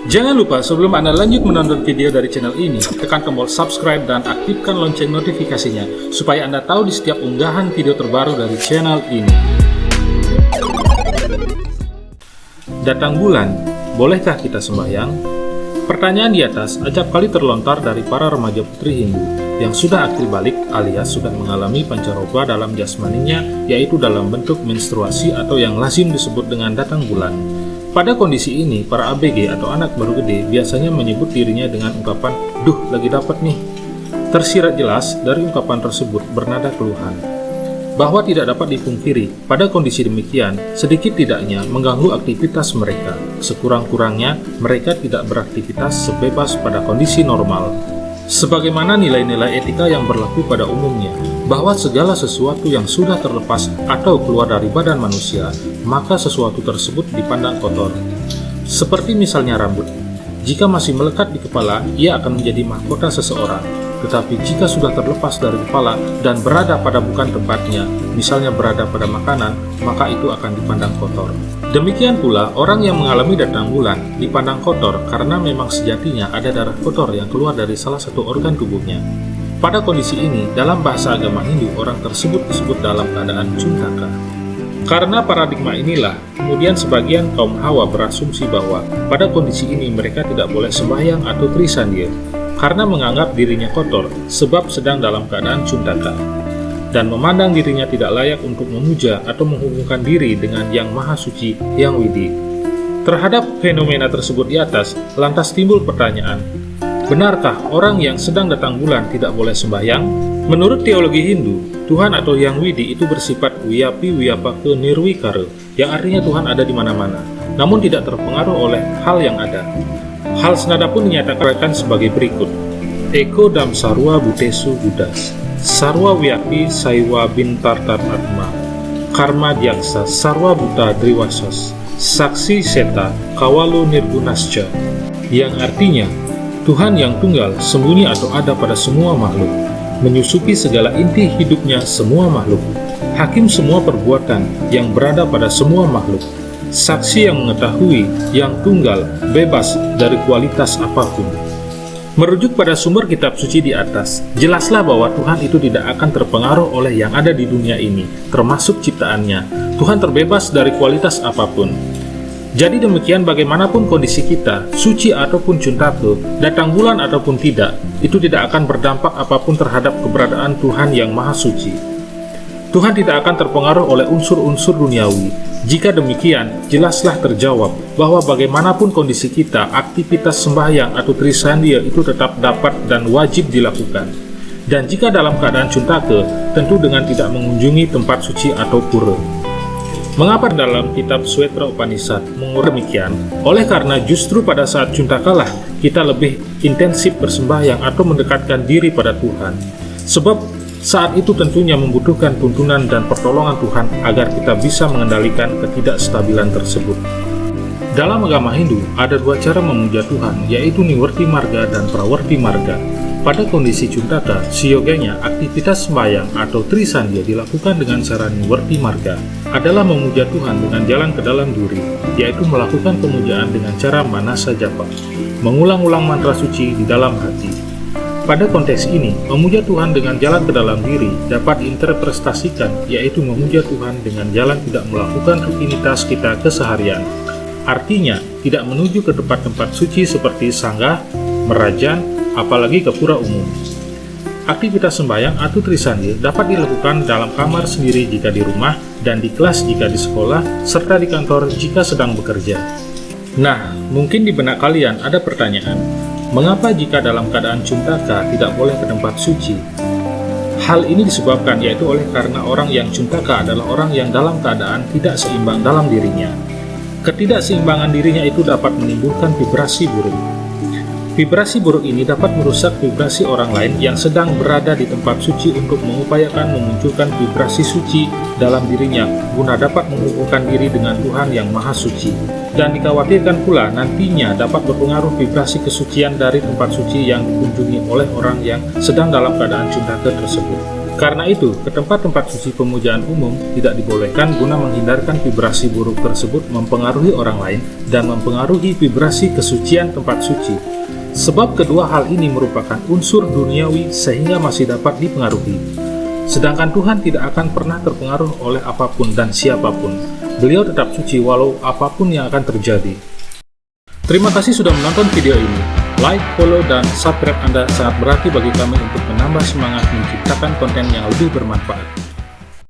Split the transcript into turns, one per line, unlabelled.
Jangan lupa sebelum Anda lanjut menonton video dari channel ini, tekan tombol subscribe dan aktifkan lonceng notifikasinya supaya Anda tahu di setiap unggahan video terbaru dari channel ini. Datang bulan, bolehkah kita sembahyang? Pertanyaan di atas acap kali terlontar dari para remaja putri Hindu yang sudah akil balik alias sudah mengalami pancaroba dalam jasmaninya, yaitu dalam bentuk menstruasi atau yang lazim disebut dengan datang bulan. Pada kondisi ini, para ABG atau anak baru gede biasanya menyebut dirinya dengan ungkapan, "Duh, lagi dapat nih." Tersirat jelas dari ungkapan tersebut bernada keluhan, bahwa tidak dapat dipungkiri, pada kondisi demikian, sedikit tidaknya mengganggu aktivitas mereka. Sekurang-kurangnya, mereka tidak beraktivitas sebebas pada kondisi normal. Sebagaimana nilai-nilai etika yang berlaku pada umumnya, bahwa segala sesuatu yang sudah terlepas atau keluar dari badan manusia, maka sesuatu tersebut dipandang kotor. Seperti misalnya rambut, jika masih melekat di kepala, ia akan menjadi mahkota seseorang. Tetapi jika sudah terlepas dari kepala dan berada pada bukan tempatnya, misalnya berada pada makanan, maka itu akan dipandang kotor. Demikian pula, orang yang mengalami datang bulan dipandang kotor karena memang sejatinya ada darah kotor yang keluar dari salah satu organ tubuhnya. Pada kondisi ini, dalam bahasa agama Hindu, orang tersebut disebut dalam keadaan cuntaka. Karena paradigma inilah, kemudian sebagian kaum Hawa berasumsi bahwa pada kondisi ini mereka tidak boleh sembahyang atau trisandhya, karena menganggap dirinya kotor sebab sedang dalam keadaan cuntaka, dan memandang dirinya tidak layak untuk memuja atau menghubungkan diri dengan Yang Maha Suci, Yang Widi. Terhadap fenomena tersebut di atas, lantas timbul pertanyaan, benarkah orang yang sedang datang bulan tidak boleh sembahyang? Menurut teologi Hindu, Tuhan atau Yang Widi itu bersifat Wiyapi Wiyapaka Nirwikara, yang artinya Tuhan ada di mana-mana, namun tidak terpengaruh oleh hal yang ada. Hal senada pun dinyatakan sebagai berikut. Eko dam sarwa butesu budas, sarwa wiyapi saiwa bintartar atma, karma diaksa sarwa buta driwasos, saksi seta kawalu nirgunasca, yang artinya, Tuhan yang tunggal sembunyi atau ada pada semua makhluk, menyusupi segala inti hidupnya semua makhluk, hakim semua perbuatan yang berada pada semua makhluk, saksi yang mengetahui, yang tunggal, bebas dari kualitas apapun. Merujuk pada sumber kitab suci di atas, jelaslah bahwa Tuhan itu tidak akan terpengaruh oleh yang ada di dunia ini, termasuk ciptaannya. Tuhan terbebas dari kualitas apapun. Jadi demikian bagaimanapun kondisi kita, suci ataupun cuntaka, datang bulan ataupun tidak, itu tidak akan berdampak apapun terhadap keberadaan Tuhan yang Maha Suci. Tuhan tidak akan terpengaruh oleh unsur-unsur duniawi. Jika demikian, jelaslah terjawab bahwa bagaimanapun kondisi kita, aktivitas sembahyang atau trisandhya itu tetap dapat dan wajib dilakukan. Dan jika dalam keadaan cuntaka, tentu dengan tidak mengunjungi tempat suci atau pura. Mengapa dalam kitab Swetra Upanishad menguraikan demikian? Oleh karena justru pada saat cuntakalah kita lebih intensif bersembahyang atau mendekatkan diri pada Tuhan. Sebab saat itu tentunya membutuhkan tuntunan dan pertolongan Tuhan agar kita bisa mengendalikan ketidakstabilan tersebut. Dalam agama Hindu, ada dua cara memuja Tuhan, yaitu Niwarti Marga dan Prawarti Marga. Pada kondisi cuntaka, seyoganya aktivitas sembahyang atau trisandhya dilakukan dengan cara Niwarti Marga adalah memuja Tuhan dengan jalan ke dalam duri, yaitu melakukan pemujaan dengan cara manasa japa, mengulang-ulang mantra suci di dalam hati. Pada konteks ini, memuja Tuhan dengan jalan ke dalam diri dapat diinterpretasikan, yaitu memuja Tuhan dengan jalan tidak melakukan rutinitas kita keseharian. Artinya, tidak menuju ke tempat-tempat suci seperti sanggah, merajan, apalagi ke pura umum. Aktivitas sembahyang atau trisandhya dapat dilakukan dalam kamar sendiri jika di rumah, dan di kelas jika di sekolah, serta di kantor jika sedang bekerja. Nah, mungkin di benak kalian ada pertanyaan, mengapa jika dalam keadaan cuntaka tidak boleh ke tempat suci? Hal ini disebabkan yaitu oleh karena orang yang cuntaka adalah orang yang dalam keadaan tidak seimbang dalam dirinya. Ketidakseimbangan dirinya itu dapat menimbulkan vibrasi buruk. Vibrasi buruk ini dapat merusak vibrasi orang lain yang sedang berada di tempat suci untuk mengupayakan memunculkan vibrasi suci dalam dirinya guna dapat menghubungkan diri dengan Tuhan yang Maha Suci. Dan dikhawatirkan pula nantinya dapat berpengaruh vibrasi kesucian dari tempat suci yang dikunjungi oleh orang yang sedang dalam keadaan cuntaka tersebut. Karena itu, ke tempat-tempat suci pemujaan umum tidak dibolehkan guna menghindarkan vibrasi buruk tersebut mempengaruhi orang lain dan mempengaruhi vibrasi kesucian tempat suci. Sebab kedua hal ini merupakan unsur duniawi sehingga masih dapat dipengaruhi. Sedangkan Tuhan tidak akan pernah terpengaruh oleh apapun dan siapapun. Beliau tetap suci walau apapun yang akan terjadi. Terima kasih sudah menonton video ini. Like, follow, dan subscribe Anda sangat berarti bagi kami untuk menambah semangat menciptakan konten yang lebih bermanfaat.